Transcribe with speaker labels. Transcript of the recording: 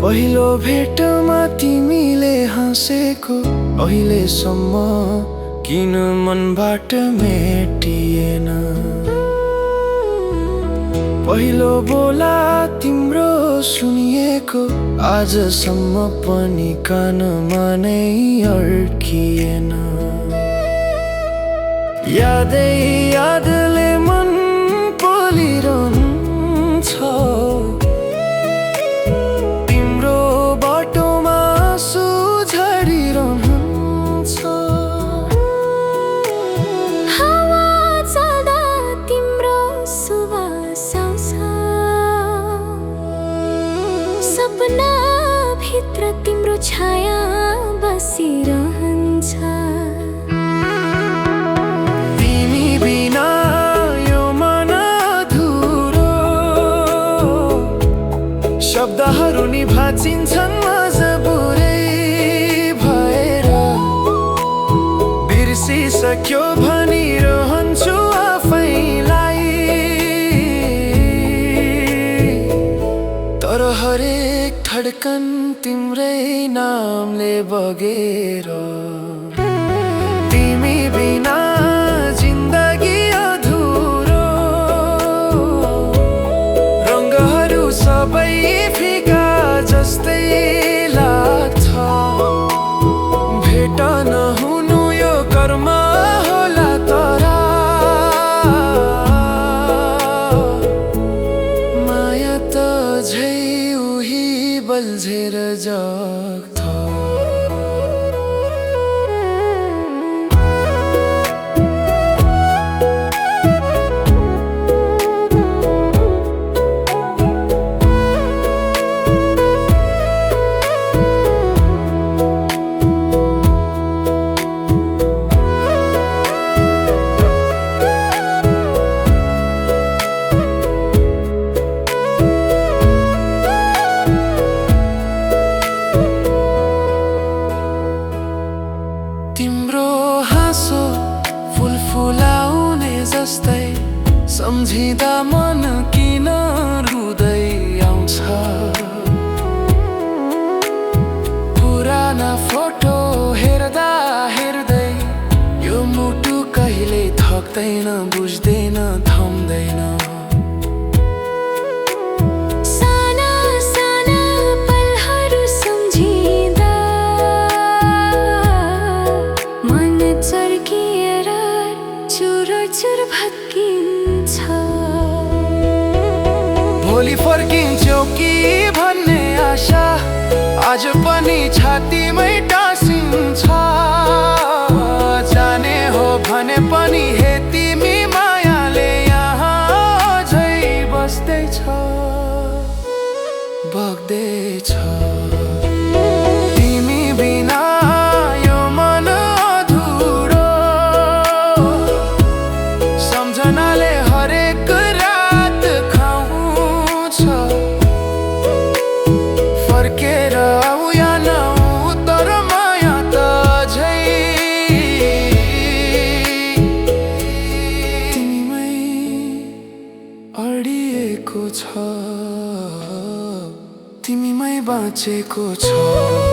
Speaker 1: पहिलो भेटमा तिमीले हाँसेको अहिलेसम्म किन मनबाट मेटिएन। पहिलो बोला तिम्रो सुनिएको आजसम्म पनि कानमा नै अड्किएन। यादले मन पोलिरहन्छ, तिम्रो बाटोमा आँसु झरिरहन्छ।
Speaker 2: हावा चल्दा तिम्रो सुवास आउँछ, सपना भित्र तिम्रो छाया बसिरहन्छ।
Speaker 1: शब्दहरू नि भाँचिन्छन् मजबुरै भएर, बिर्सिसक्यो भनिरहन्छु आफैलाई। तर हरेक धड्कन तिम्रै नामले बगेर, तिमी बिना जिन्दगी अधुरो। रङ्गहरू सबै फिका जस्तै लाग्छ, भेट नहुनु यो कर्म होला। तर माया त झै उही बल्झेर जग्छ। तिम्रो हाँसो फुल फुलाउने जस्तै सम्झिँदा मन किन रुँदै आउँछ। पुराना फोटो हेर्दा हेर्दै यो मुटु कहिले थक्दैन, बुझ्दैन, थम्दैन।
Speaker 2: चुर भत्किन्छ,
Speaker 1: भोलि फर्किन्छौ कि भन्ने आशा आज पनि छातीमै टाँसिन्छ। जाने हो भने पनि हे तिमी मायाले यहाँ झै बस्दैछ, बग्दैछ। तिमी बिना यो मन अधुरो, सम्झनाले हरेक रात खाउँछ। फर्केर आऊ या नआऊ तर माया त झै तिमीमै अडिएको छ, तिमीमै बाँचेको छ।